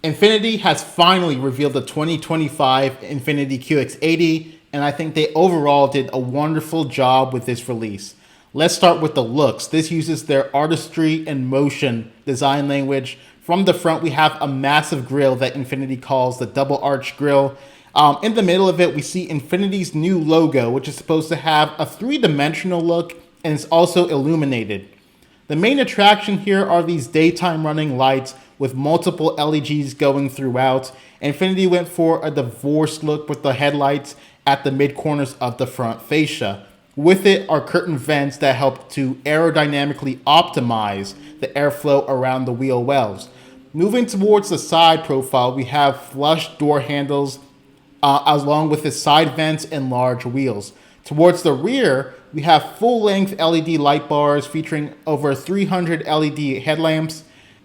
Infiniti has finally revealed the 2025 Infiniti QX80, and I think they overall did a wonderful job with this release. Let's start with the looks. This uses their artistry and motion design language. From the front, we have a massive grille that Infiniti calls the double arch grille. In the middle of it, we see Infiniti's new logo, which is supposed to have a three-dimensional look, and it's also illuminated. The main attraction here are these daytime running lights with multiple LEDs going throughout. Infiniti went for a divorced look with the headlights at the mid-corners of the front fascia. With it are curtain vents that help to aerodynamically optimize the airflow around the wheel wells. Moving towards the side profile, we have flush door handles along with the side vents and large wheels. Towards the rear, we have full-length LED light bars featuring over 300 LED headlamps.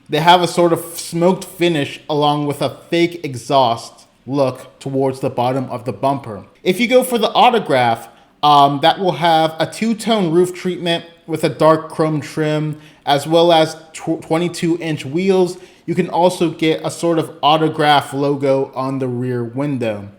They have a sort of smoked finish along with a fake exhaust look towards the bottom of the bumper. If you go for the autograph, that will have a two-tone roof treatment with a dark chrome trim, as well as 22-inch wheels. You can also get a sort of autograph logo on the rear window.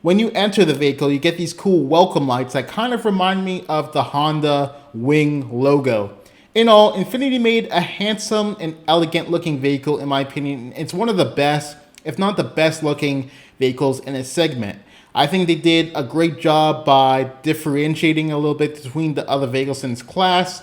When you enter the vehicle, you get these cool welcome lights that kind of remind me of the Honda Wing logo. In all, Infiniti made a handsome and elegant looking vehicle in my opinion. It's one of the best, if not the best looking vehicles in its segment. I think they did a great job by differentiating a little bit between the other vehicles in its class,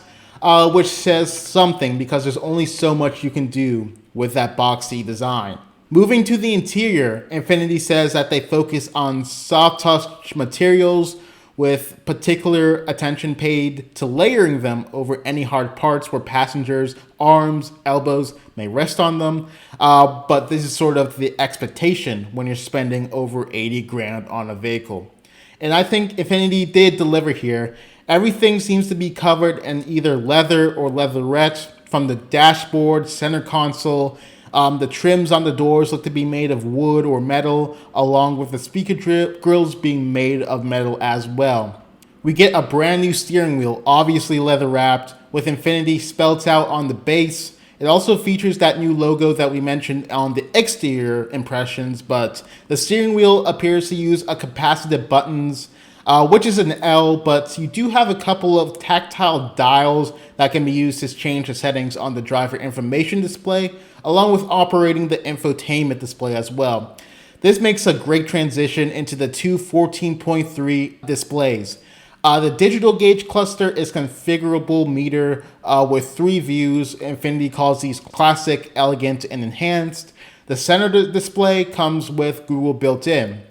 which says something because there's only so much you can do with that boxy design. Moving to the interior, Infiniti says that they focus on soft touch materials with particular attention paid to layering them over any hard parts where passengers' arms, elbows may rest on them. But this is sort of the expectation when you're spending over 80 grand on a vehicle. And I think Infiniti did deliver here. Everything seems to be covered in either leather or leatherette, from the dashboard, center console. The trims on the doors look to be made of wood or metal, along with the speaker grills being made of metal as well. We get a brand new steering wheel, obviously leather wrapped, with Infiniti spelled out on the base. It also features that new logo that we mentioned on the exterior impressions, but the steering wheel appears to use a capacitive buttons, which is an L, but you do have a couple of tactile dials that can be used to change the settings on the driver information display, along with operating the infotainment display as well. This makes a great transition into the two 14.3 displays. The digital gauge cluster is configurable meter with 3 views. Infiniti calls these classic, elegant, and enhanced. The center display comes with Google built in.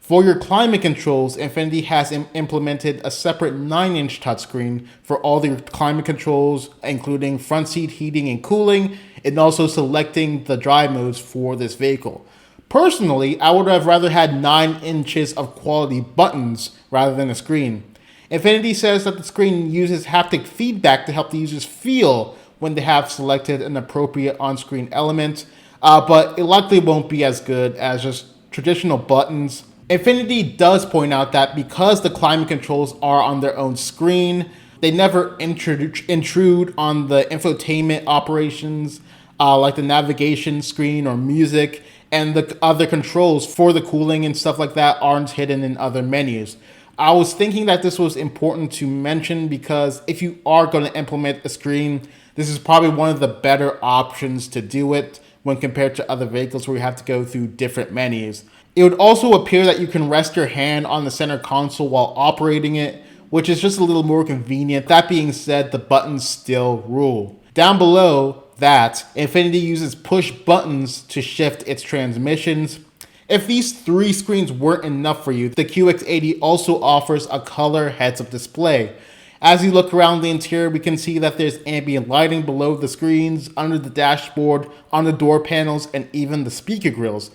For your climate controls, Infiniti has implemented a separate 9-inch touchscreen for all the climate controls, including front seat heating and cooling, and also selecting the drive modes for this vehicle. Personally, I would have rather had 9 inches of quality buttons rather than a screen. Infiniti says that the screen uses haptic feedback to help the users feel when they have selected an appropriate on-screen element, but it likely won't be as good as just traditional buttons. Infiniti does point out that because the climate controls are on their own screen, they never intrude on the infotainment operations like the navigation screen or music, and the other controls for the cooling and stuff like that aren't hidden in other menus. I was thinking that this was important to mention because if you are going to implement a screen, this is probably one of the better options to do it when compared to other vehicles where you have to go through different menus. It would also appear that you can rest your hand on the center console while operating it, which is just a little more convenient. That being said, the buttons still rule. Down below that, Infiniti uses push buttons to shift its transmissions. If these 3 screens weren't enough for you, the QX80 also offers a color heads-up display. As you look around the interior, we can see that there's ambient lighting below the screens, under the dashboard, on the door panels, and even the speaker grills.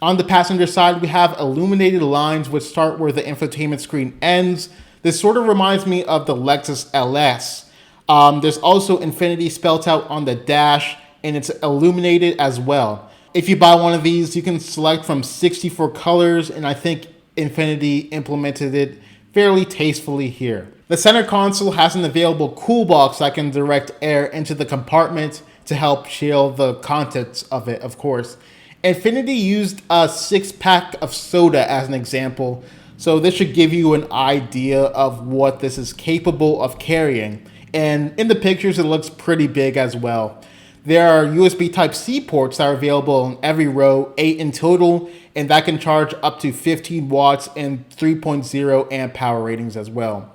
On the passenger side, we have illuminated lines which start where the infotainment screen ends. This sort of reminds me of the Lexus LS. There's also Infiniti spelled out on the dash, and it's illuminated as well. If you buy one of these, you can select from 64 colors, and I think Infiniti implemented it fairly tastefully here. The center console has an available cool box that can direct air into the compartment to help chill the contents of it, of course. Infiniti used a 6-pack of soda as an example, so this should give you an idea of what this is capable of carrying. And in the pictures, it looks pretty big as well. There are USB Type-C ports that are available in every row, 8 in total, and that can charge up to 15 watts and 3.0 amp power ratings as well.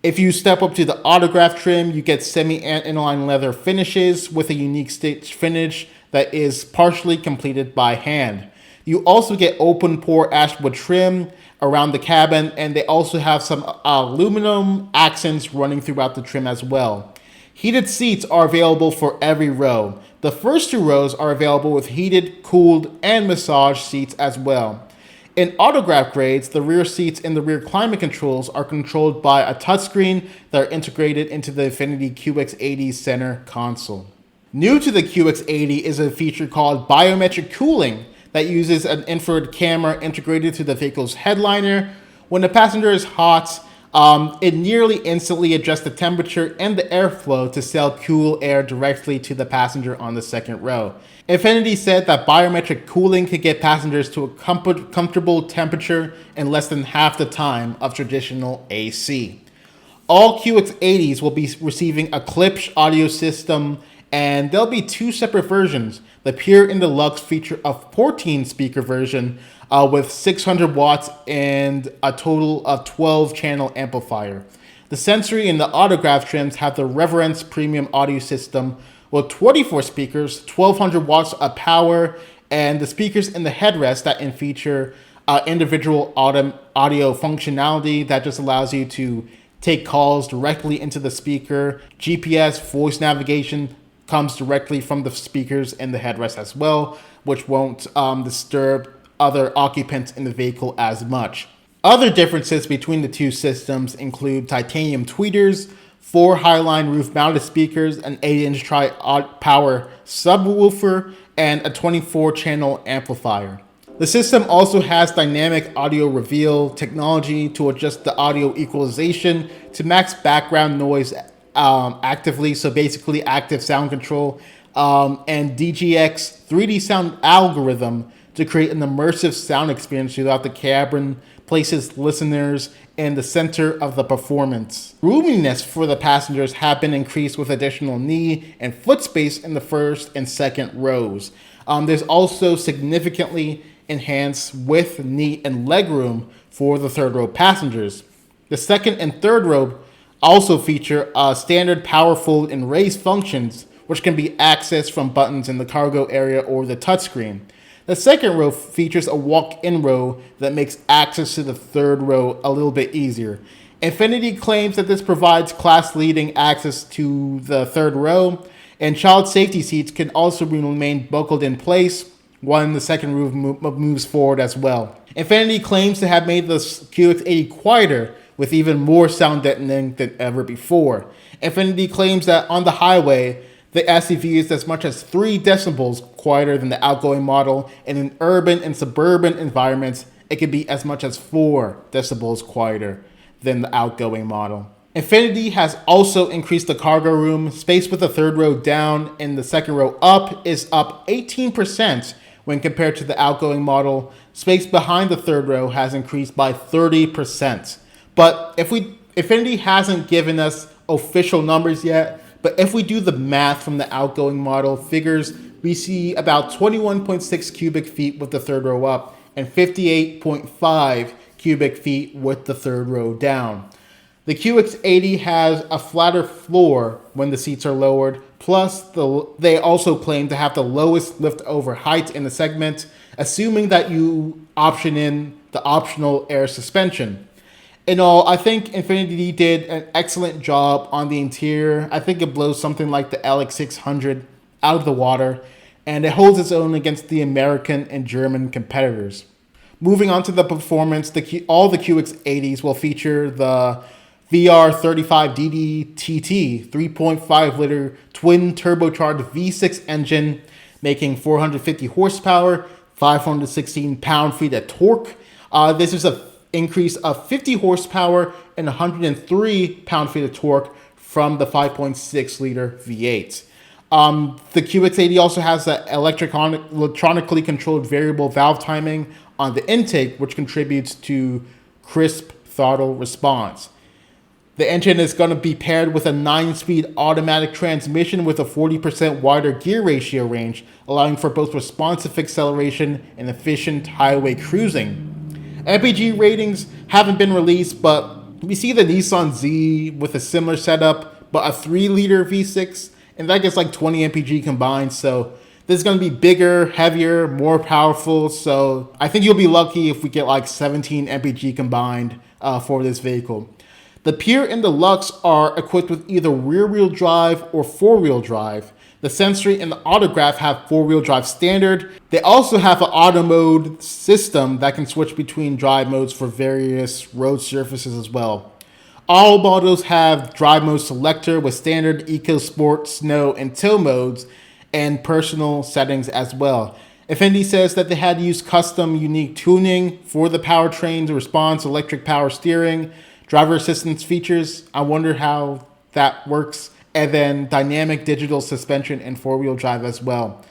If you step up to the autograph trim, you get semi-aniline leather finishes with a unique stitch finish that is partially completed by hand. You also get open pore ashwood trim around the cabin, and they also have some aluminum accents running throughout the trim as well. Heated seats are available for every row. The first 2 rows are available with heated, cooled, and massage seats as well. In autograph grades, the rear seats and the rear climate controls are controlled by a touchscreen that are integrated into the Infiniti QX80 center console. New to the QX80 is a feature called Biometric Cooling that uses an infrared camera integrated to the vehicle's headliner. When the passenger is hot, it nearly instantly adjusts the temperature and the airflow to sell cool air directly to the passenger on the second row. Infiniti said that biometric cooling could get passengers to a comfortable temperature in less than half the time of traditional AC. All QX80s will be receiving a Klipsch audio system, and there'll be 2 separate versions. The Pure and Deluxe feature a 14-speaker version with 600 watts and a total of 12-channel amplifier. The Sensory and the Autograph trims have the Reverence Premium audio system with 24 speakers, 1200 watts of power, and the speakers in the headrest that feature individual audio functionality that just allows you to take calls directly into the speaker. GPS voice navigation comes directly from the speakers in the headrest as well, which won't disturb other occupants in the vehicle as much. Other differences between the 2 systems include titanium tweeters, 4 Highline roof-mounted speakers, an 8-inch tri-power subwoofer, and a 24-channel amplifier. The system also has dynamic audio reveal technology to adjust the audio equalization to max background noise actively, so basically active sound control, and DGX 3D sound algorithm to create an immersive sound experience throughout the cabin, places listeners in the center of the performance. Roominess for the passengers have been increased with additional knee and foot space in the first and second rows. There's also significantly enhanced width, knee, and leg room for the third row passengers. The second and third row also feature standard power fold and raise functions, which can be accessed from buttons in the cargo area or the touchscreen. The second row features a walk-in row that makes access to the third row a little bit easier. Infiniti claims that this provides class-leading access to the third row, and child safety seats can also remain buckled in place when the second row moves forward as well. Infiniti claims to have made the QX80 quieter with even more sound deadening than ever before. Infiniti claims that on the highway, the SUV is as much as 3 decibels quieter than the outgoing model, and in urban and suburban environments, it can be as much as 4 decibels quieter than the outgoing model. Infiniti has also increased the cargo room. Space with the third row down and the second row up is up 18% when compared to the outgoing model. Space behind the third row has increased by 30%. But Infiniti hasn't given us official numbers yet, but if we do the math from the outgoing model figures, we see about 21.6 cubic feet with the third row up and 58.5 cubic feet with the third row down. The QX80 has a flatter floor when the seats are lowered, plus they also claim to have the lowest lift-over height in the segment, assuming that you option in the optional air suspension. In all, I think Infiniti did an excellent job on the interior. I think it blows something like the LX600 out of the water, and it holds its own against the American and German competitors. Moving on to the performance, all the QX80s will feature the VR35DD-TT 3.5-liter twin turbocharged V6 engine, making 450 horsepower, 516 pound-feet of torque. This is an increase of 50 horsepower and 103 pound-feet of torque from the 5.6-liter V8. The QX80 also has the electronically controlled variable valve timing on the intake, which contributes to crisp throttle response. The engine is going to be paired with a 9-speed automatic transmission with a 40% wider gear ratio range, allowing for both responsive acceleration and efficient highway cruising. MPG ratings haven't been released, but we see the Nissan Z with a similar setup, but a 3-liter V6, and that gets like 20 MPG combined, so this is going to be bigger, heavier, more powerful, so I think you'll be lucky if we get like 17 MPG combined for this vehicle. The Pure and the Lux are equipped with either rear-wheel drive or four-wheel drive. The Sensory and the Autograph have four-wheel drive standard. They also have an auto mode system that can switch between drive modes for various road surfaces as well. All models have drive mode selector with standard, eco, sport, snow, and tow modes, and personal settings as well. Infiniti says that they had to use custom unique tuning for the powertrain to response, electric power steering, driver assistance features. I wonder how that works. And then dynamic digital suspension and four-wheel drive as well.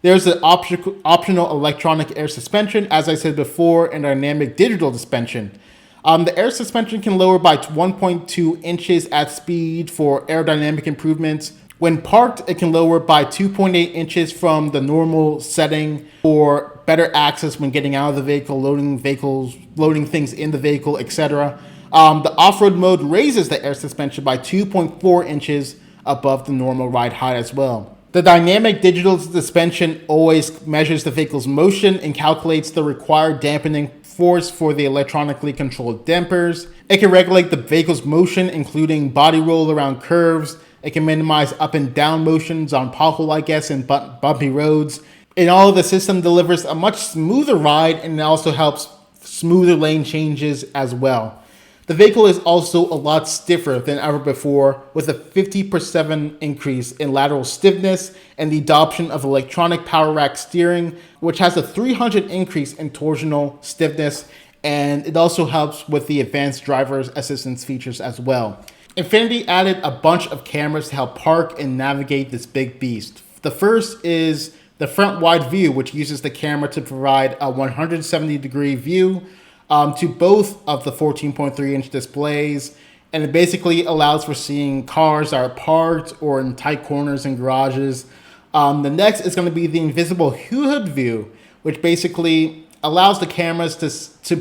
There's an optional electronic air suspension, as I said before, and dynamic digital suspension. The air suspension can lower by 1.2 inches at speed for aerodynamic improvements. When parked, it can lower by 2.8 inches from the normal setting for better access when getting out of the vehicle, loading things in the vehicle, etc. The off-road mode raises the air suspension by 2.4 inches above the normal ride height as well. The dynamic digital suspension always measures the vehicle's motion and calculates the required dampening force for the electronically controlled dampers. It can regulate the vehicle's motion, including body roll around curves. It can minimize up and down motions on pothole, I guess, and bumpy roads. And all of the system delivers a much smoother ride, and it also helps smoother lane changes as well. The vehicle is also a lot stiffer than ever before, with a 50% increase in lateral stiffness and the adoption of electronic power rack steering, which has a 300 increase in torsional stiffness, and it also helps with the advanced driver's assistance features as well. Infiniti added a bunch of cameras to help park and navigate this big beast. The first is the front wide view, which uses the camera to provide a 170-degree view to both of the 14.3-inch displays, and it basically allows for seeing cars that are parked or in tight corners and garages. The next is going to be the invisible hood view, which basically allows the cameras to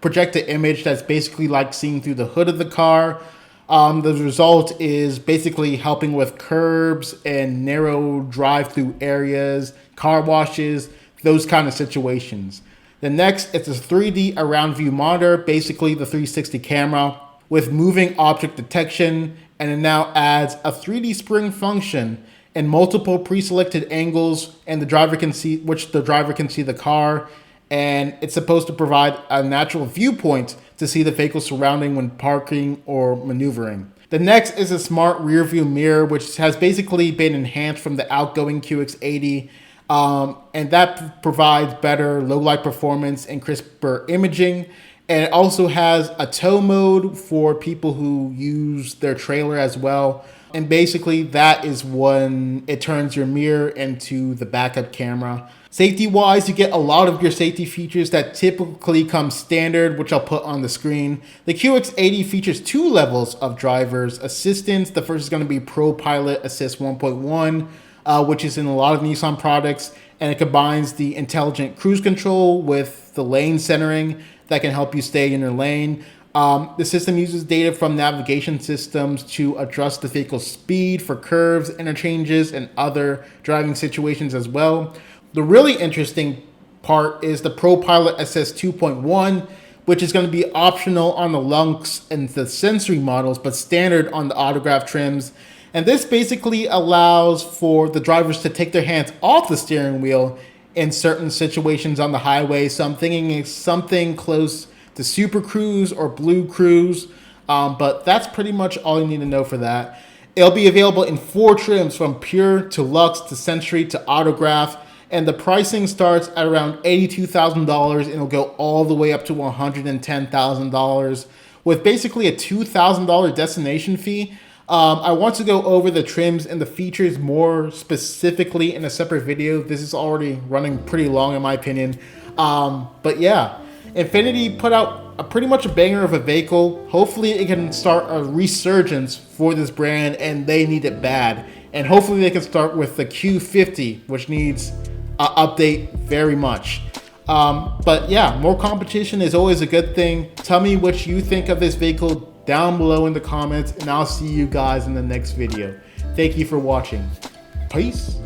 project an image that's basically like seeing through the hood of the car. The result is basically helping with curbs and narrow drive-through areas, car washes, those kind of situations. The next is a 3D around view monitor, basically the 360 camera with moving object detection, and it now adds a 3D spring function and multiple pre-selected angles, and the driver can see the car, and it's supposed to provide a natural viewpoint to see the vehicle surrounding when parking or maneuvering. The next is a smart rear view mirror, which has basically been enhanced from the outgoing QX80. And that provides better low light performance and crisper imaging. And it also has a tow mode for people who use their trailer as well. And basically that is when it turns your mirror into the backup camera. Safety wise, you get a lot of your safety features that typically come standard, which I'll put on the screen. The QX80 features 2 levels of driver's assistance. The first is going to be Pro Pilot Assist 1.1. Which is in a lot of Nissan products, and it combines the intelligent cruise control with the lane centering that can help you stay in your lane. The system uses data from navigation systems to adjust the vehicle's speed for curves, interchanges, and other driving situations as well. The really interesting part is the Pro Pilot Assist 2.1, which is going to be optional on the Lux and the Sensory models, but standard on the AWD Trims. And this basically allows for the drivers to take their hands off the steering wheel in certain situations on the highway. So I'm thinking it's something close to Super Cruise or Blue Cruise. But that's pretty much all you need to know for that. It'll be available in 4 trims, from Pure to Lux to Sensory to Autograph. And the pricing starts at around $82,000 and it'll go all the way up to $110,000 with basically a $2,000 destination fee. I want to go over the trims and the features more specifically in a separate video. This is already running pretty long in my opinion. But yeah, Infiniti put out pretty much a banger of a vehicle. Hopefully it can start a resurgence for this brand, and they need it bad. And hopefully they can start with the Q50, which needs an update very much. But yeah, more competition is always a good thing. Tell me what you think of this vehicle down below in the comments, and I'll see you guys in the next video. Thank you for watching. Peace.